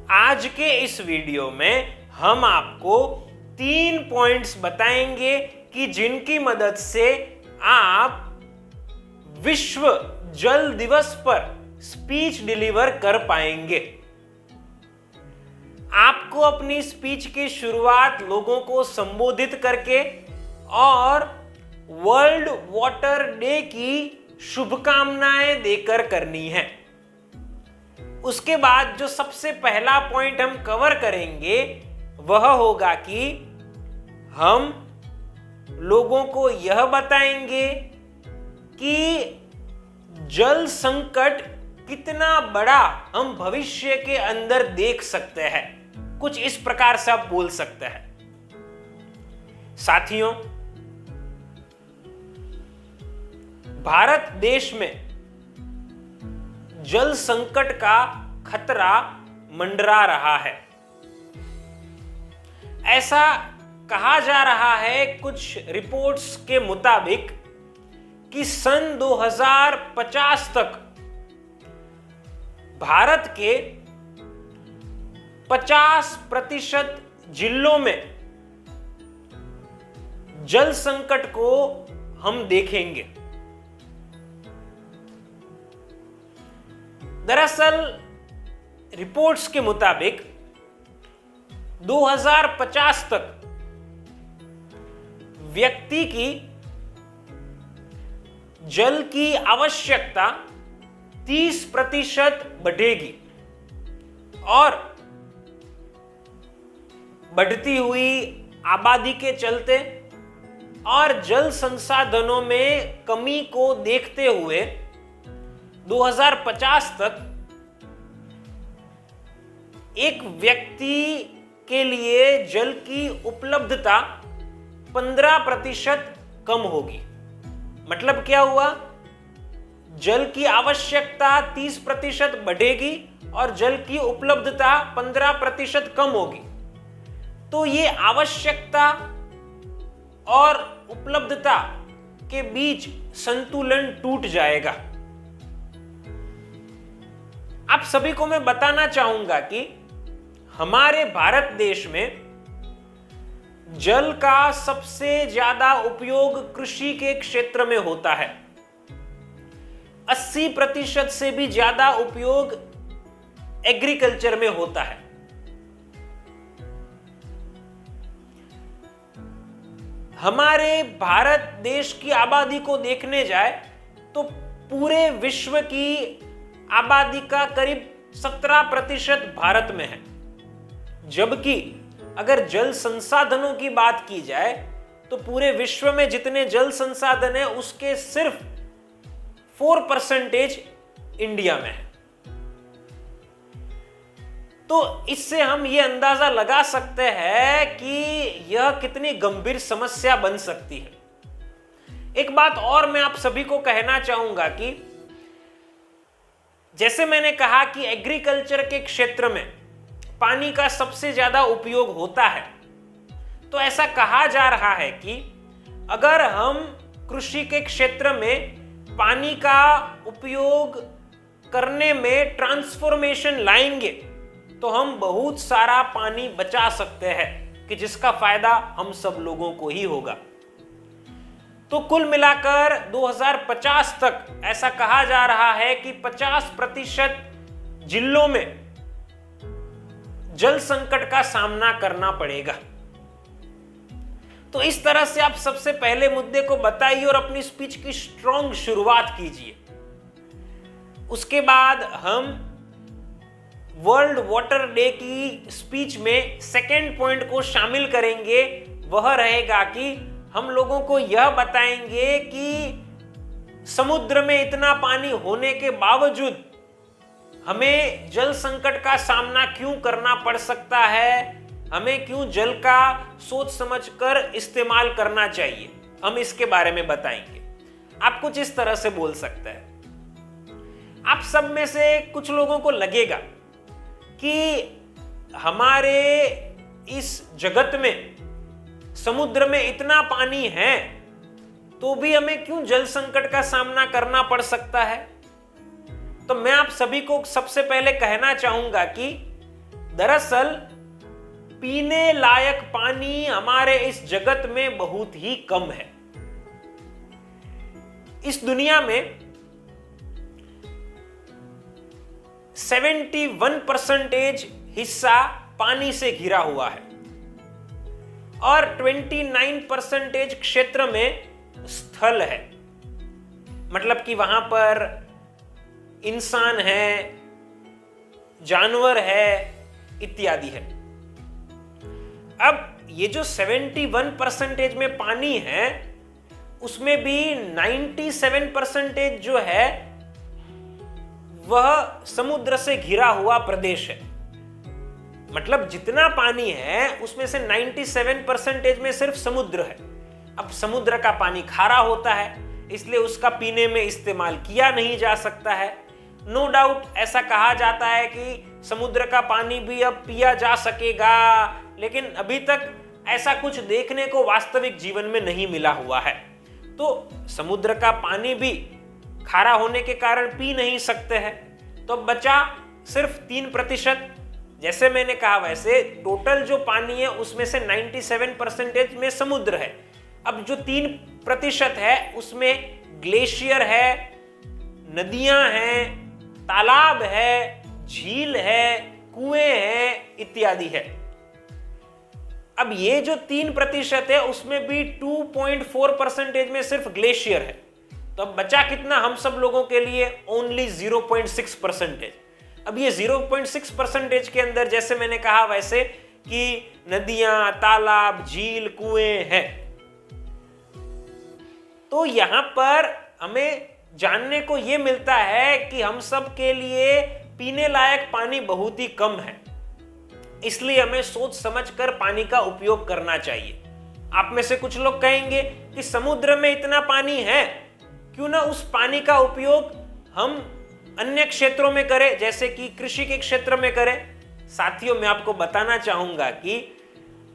आज के इस वीडियो में हम आपको 3 पॉइंट्स बताएंगे कि जिनकी मदद से आप विश्व जल दिवस पर स्पीच डिलीवर कर पाएंगे। आपको अपनी स्पीच की शुरुआत लोगों को संबोधित करके और वर्ल्ड वाटर डे की शुभकामनाएं देकर करनी है। उसके बाद जो सबसे पहला पॉइंट हम कवर करेंगे वह होगा कि हम लोगों को यह बताएंगे कि जल संकट कितना बड़ा हम भविष्य के अंदर देख सकते हैं। कुछ इस प्रकार से आप बोल सकते हैं। साथियों, भारत देश में जल संकट का खतरा मंडरा रहा है। ऐसा कहा जा रहा है कुछ रिपोर्ट्स के मुताबिक कि सन 2050 तक भारत के 50% जिलों में जल संकट को हम देखेंगे। दरअसल रिपोर्ट्स के मुताबिक 2050 तक व्यक्ति की जल की आवश्यकता 30% बढ़ेगी और बढ़ती हुई आबादी के चलते और जल संसाधनों में कमी को देखते हुए 2050 तक एक व्यक्ति के लिए जल की उपलब्धता 15% कम होगी। मतलब क्या हुआ? जल की आवश्यकता 30% बढ़ेगी और जल की उपलब्धता 15% कम होगी। तो ये आवश्यकता और उपलब्धता के बीच संतुलन टूट जाएगा। आप सभी को मैं बताना चाहूंगा कि हमारे भारत देश में जल का सबसे ज्यादा उपयोग कृषि के क्षेत्र में होता है। 80% से भी ज्यादा उपयोग एग्रीकल्चर में होता है। हमारे भारत देश की आबादी को देखने जाए तो पूरे विश्व की आबादी का करीब 17% भारत में है। जबकि अगर जल संसाधनों की बात की जाए तो पूरे विश्व में जितने जल संसाधन है उसके सिर्फ 4% इंडिया में है। तो इससे हम यह अंदाजा लगा सकते हैं कि यह कितनी गंभीर समस्या बन सकती है। एक बात और मैं आप सभी को कहना चाहूंगा कि जैसे मैंने कहा कि एग्रीकल्चर के क्षेत्र में पानी का सबसे ज्यादा उपयोग होता है, तो ऐसा कहा जा रहा है कि अगर हम कृषि के क्षेत्र में पानी का उपयोग करने में ट्रांसफॉर्मेशन लाएंगे तो हम बहुत सारा पानी बचा सकते हैं कि जिसका फायदा हम सब लोगों को ही होगा। तो कुल मिलाकर 2050 तक ऐसा कहा जा रहा है कि 50% जिलों में जल संकट का सामना करना पड़ेगा। तो इस तरह से आप सबसे पहले मुद्दे को बताइए और अपनी स्पीच की स्ट्रॉन्ग शुरुआत कीजिए। उसके बाद हम वर्ल्ड वाटर डे की स्पीच में सेकेंड पॉइंट को शामिल करेंगे। वह रहेगा कि हम लोगों को यह बताएंगे कि समुद्र में इतना पानी होने के बावजूद हमें जल संकट का सामना क्यों करना पड़ सकता है, हमें क्यों जल का सोच समझकर इस्तेमाल करना चाहिए, हम इसके बारे में बताएंगे। आप कुछ इस तरह से बोल सकते हैं। आप सब में से कुछ लोगों को लगेगा कि हमारे इस जगत में समुद्र में इतना पानी है तो भी हमें क्यों जल संकट का सामना करना पड़ सकता है। तो मैं आप सभी को सबसे पहले कहना चाहूंगा कि दरअसल पीने लायक पानी हमारे इस जगत में बहुत ही कम है। इस दुनिया में 71% हिस्सा पानी से घिरा हुआ है और 29% क्षेत्र में स्थल है, मतलब कि वहां पर इंसान है, जानवर है, इत्यादि है। अब ये जो 71% में पानी है उसमें भी 97% जो है वह समुद्र से घिरा हुआ प्रदेश है। मतलब जितना पानी है उसमें से 97% में सिर्फ समुद्र है। अब समुद्र का पानी खारा होता है, इसलिए उसका पीने में इस्तेमाल किया नहीं जा सकता है। नो डाउट ऐसा कहा जाता है कि समुद्र का पानी भी अब पिया जा सकेगा, लेकिन अभी तक ऐसा कुछ देखने को वास्तविक जीवन में नहीं मिला हुआ है। तो समुद्र का पानी भी खारा होने के कारण पी नहीं सकते हैं। तो बचा सिर्फ 3%। जैसे मैंने कहा वैसे टोटल जो पानी है उसमें से 97% में समुद्र है। अब जो 3% है उसमें ग्लेशियर है, नदियां हैं, तालाब है, झील है, कुएं हैं, इत्यादि है। अब ये जो 3% है उसमें भी 2.4% में सिर्फ ग्लेशियर है। तो अब बचा कितना हम सब लोगों के लिए? ओनली 0.6%। अब ये 0.6% के अंदर जैसे मैंने कहा वैसे कि नदियां, तालाब, झील, कुएं हैं। तो यहां पर हमें जानने को यह मिलता है कि हम सब के लिए पीने लायक पानी बहुत ही कम है, इसलिए हमें सोच समझकर पानी का उपयोग करना चाहिए। आप में से कुछ लोग कहेंगे कि समुद्र में इतना पानी है, क्यों ना उस पानी का उपयोग हम अन्य क्षेत्रों में करें, जैसे कि कृषि के क्षेत्र में करें। साथियों, मैं आपको बताना चाहूंगा कि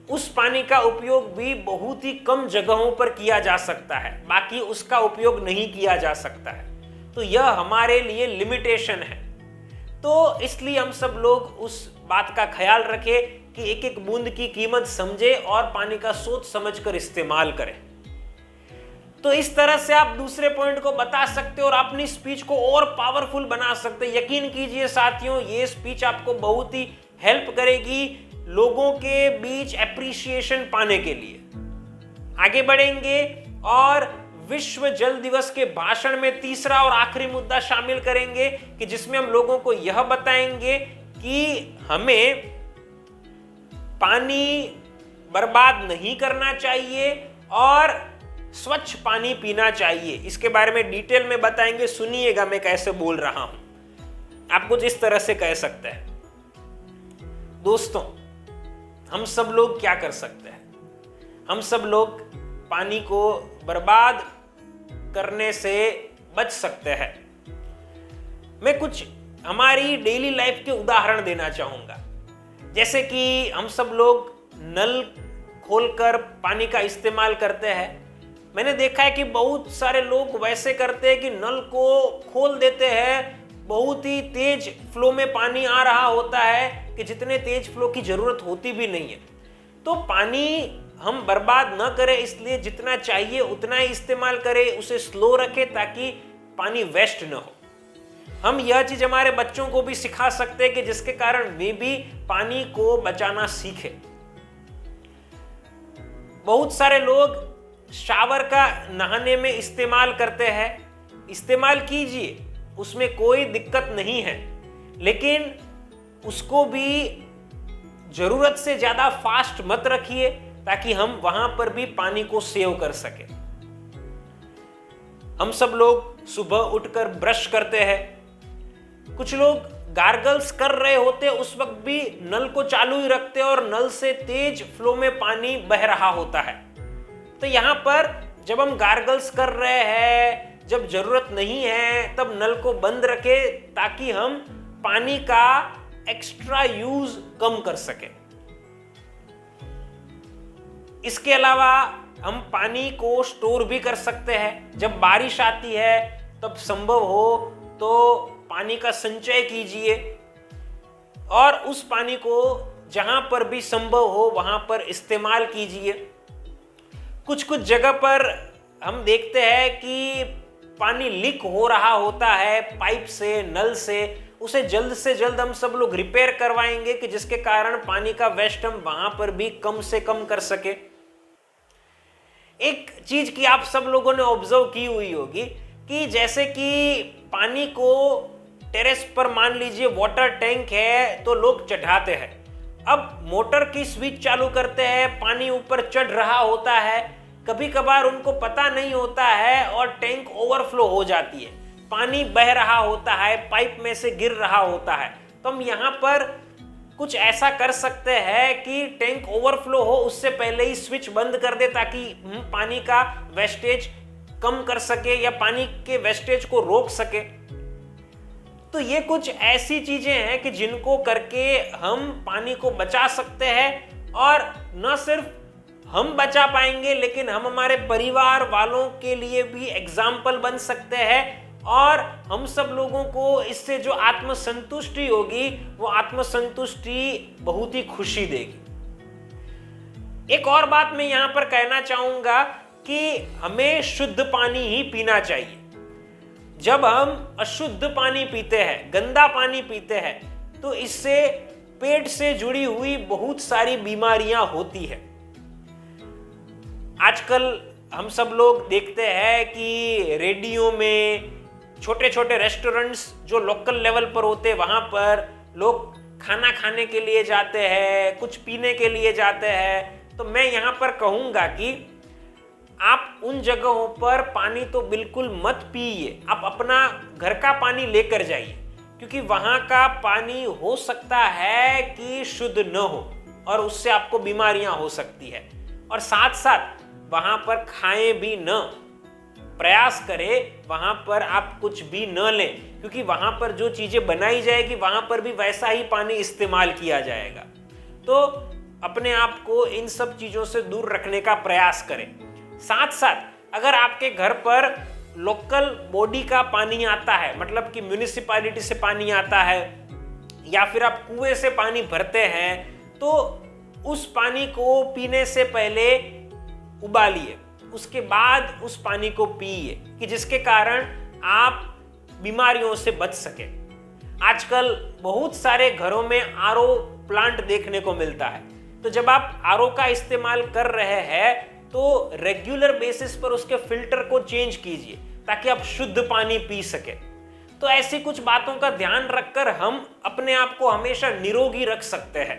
उस पानी का उपयोग भी बहुत ही कम जगहों पर किया जा सकता है, बाकी उसका उपयोग नहीं किया जा सकता है। तो यह हमारे लिए लिमिटेशन है। तो इसलिए हम सब लोग उस बात का ख्याल रखें कि एक एक बूंद की कीमत समझे और पानी का सोच समझकर इस्तेमाल करें। तो इस तरह से आप दूसरे पॉइंट को बता सकते हो और अपनी स्पीच को और पावरफुल बना सकते हैं। यकीन कीजिए साथियों, ये स्पीच आपको बहुत ही हेल्प करेगी लोगों के बीच एप्रिसिएशन पाने के लिए। आगे बढ़ेंगे और विश्व जल दिवस के भाषण में तीसरा और आखिरी मुद्दा शामिल करेंगे कि जिसमें हम लोगों को यह बताएंगे कि हमें पानी बर्बाद नहीं करना चाहिए और स्वच्छ पानी पीना चाहिए। इसके बारे में डिटेल में बताएंगे। सुनिएगा मैं कैसे बोल रहा हूं। आप कुछ इस तरह से कह सकते हैं, दोस्तों हम सब लोग क्या कर सकते हैं? हम सब लोग पानी को बर्बाद करने से बच सकते हैं। मैं कुछ हमारी डेली लाइफ के उदाहरण देना चाहूंगा। जैसे कि हम सब लोग नल खोलकर पानी का इस्तेमाल करते हैं। मैंने देखा है कि बहुत सारे लोग वैसे करते हैं कि नल को खोल देते हैं, बहुत ही तेज फ्लो में पानी आ रहा होता है कि जितने तेज फ्लो की जरूरत होती भी नहीं है। तो पानी हम बर्बाद न करें, इसलिए जितना चाहिए उतना ही इस्तेमाल करें, उसे स्लो रखें ताकि पानी वेस्ट न हो। हम यह चीज हमारे बच्चों को भी सिखा सकते हैं कि जिसके कारण वे भी पानी को बचाना सीखें। बहुत सारे लोग शावर का नहाने में इस्तेमाल करते हैं। इस्तेमाल कीजिए, उसमें कोई दिक्कत नहीं है, लेकिन उसको भी जरूरत से ज्यादा फास्ट मत रखिए ताकि हम वहां पर भी पानी को सेव कर सके। हम सब लोग सुबह उठकर ब्रश करते हैं। कुछ लोग गार्गल्स कर रहे होते उस वक्त भी नल को चालू ही रखते हैं और नल से तेज फ्लो में पानी बह रहा होता है। तो यहां पर जब हम गार्गल्स कर रहे हैं, जब जरूरत नहीं है तब नल को बंद रखें ताकि हम पानी का एक्स्ट्रा यूज कम कर सके। इसके अलावा हम पानी को स्टोर भी कर सकते हैं। जब बारिश आती है तब संभव हो तो पानी का संचय कीजिए। और उस पानी को जहां पर भी संभव हो वहां पर इस्तेमाल कीजिए। कुछ कुछ जगह पर हम देखते हैं कि पानी लीक हो रहा होता है पाइप से, नल से, उसे जल्द से जल्द हम सब लोग रिपेयर करवाएंगे कि जिसके कारण पानी का वेस्ट हम वहां पर भी कम से कम कर सके। एक चीज की आप सब लोगों ने ऑब्जर्व की हुई होगी कि जैसे कि पानी को टेरेस पर मान लीजिए वाटर टैंक है तो लोग चढ़ाते हैं। अब मोटर की स्विच चालू करते हैं, पानी ऊपर चढ़ रहा होता है, कभी कभार उनको पता नहीं होता है और टैंक ओवरफ्लो हो जाती है, पानी बह रहा होता है, पाइप में से गिर रहा होता है। तो हम यहाँ पर कुछ ऐसा कर सकते हैं कि टैंक ओवरफ्लो हो उससे पहले ही स्विच बंद कर दे ताकि पानी का वेस्टेज कम कर सके या पानी के वेस्टेज को रोक सके। तो ये कुछ ऐसी चीजें हैं कि जिनको करके हम पानी को बचा सकते हैं, और न सिर्फ हम बचा पाएंगे लेकिन हम हमारे परिवार वालों के लिए भी एग्जाम्पल बन सकते हैं, और हम सब लोगों को इससे जो आत्मसंतुष्टि होगी वो आत्मसंतुष्टि बहुत ही खुशी देगी। एक और बात मैं यहां पर कहना चाहूंगा कि हमें शुद्ध पानी ही पीना चाहिए। जब हम अशुद्ध पानी पीते हैं, गंदा पानी पीते हैं, तो इससे पेट से जुड़ी हुई बहुत सारी बीमारियां होती है। आजकल हम सब लोग देखते हैं कि रेडियो में छोटे छोटे रेस्टोरेंट्स जो लोकल लेवल पर होते हैं वहां पर लोग खाना खाने के लिए जाते हैं, कुछ पीने के लिए जाते हैं। तो मैं यहां पर कहूंगा कि आप उन जगहों पर पानी तो बिल्कुल मत पिए, आप अपना घर का पानी लेकर जाइए, क्योंकि वहां का पानी हो सकता है कि शुद्ध न हो और उससे आपको बीमारियां हो सकती है। और साथ साथ वहां पर खाएं भी न, प्रयास करें वहां पर आप कुछ भी न लें, क्योंकि वहां पर जो चीजें बनाई जाएगी वहां पर भी वैसा ही पानी इस्तेमाल किया जाएगा। तो अपने आप को इन सब चीजों से दूर रखने का प्रयास करें। साथ साथ अगर आपके घर पर लोकल बॉडी का पानी आता है, मतलब कि म्युनिसिपैलिटी से पानी आता है, या फिर आप कुएं से पानी भरते हैं, तो उस पानी को पीने से पहले उबालिए, उसके बाद उस पानी को पिए, कि जिसके कारण आप बीमारियों से बच सके। आजकल बहुत सारे घरों में आरओ प्लांट देखने को मिलता है, तो जब आप आरओ का इस्तेमाल कर रहे हैं तो रेगुलर बेसिस पर उसके फिल्टर को चेंज कीजिए ताकि आप शुद्ध पानी पी सके। तो ऐसी कुछ बातों का ध्यान रखकर हम अपने आप को हमेशा निरोगी रख सकते हैं।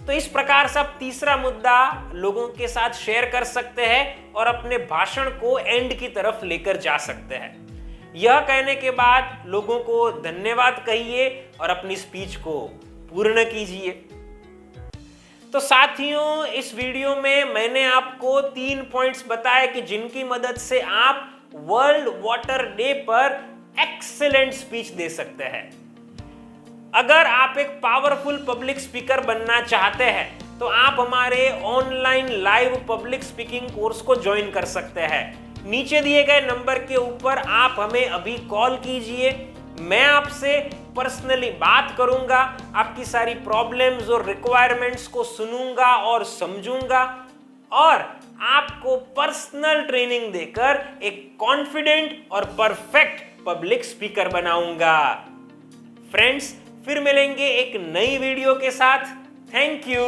तो इस प्रकार से आप तीसरा मुद्दा लोगों के साथ शेयर कर सकते हैं और अपने भाषण को एंड की तरफ लेकर जा सकते हैं। यह कहने के बाद लोगों को धन्यवाद कहिए और अपनी स्पीच को पूर्ण कीजिए। तो साथियों, इस वीडियो में मैंने आपको 3 पॉइंट्स बताए कि जिनकी मदद से आप वर्ल्ड वाटर डे पर एक्सीलेंट स्पीच दे सकते हैं। अगर आप एक पावरफुल पब्लिक स्पीकर बनना चाहते हैं तो आप हमारे online live public speaking course को ज्वाइन कर सकते हैं। नीचे दिए गए नंबर के ऊपर आप हमें अभी कॉल कीजिए, मैं आपसे पर्सनली बात करूंगा, आपकी सारी प्रॉब्लम्स और रिक्वायरमेंट्स को सुनूंगा और समझूंगा और आपको पर्सनल ट्रेनिंग देकर एक कॉन्फिडेंट और परफेक्ट पब्लिक स्पीकर बनाऊंगा। फ्रेंड्स, फिर मिलेंगे एक नई वीडियो के साथ। Thank you.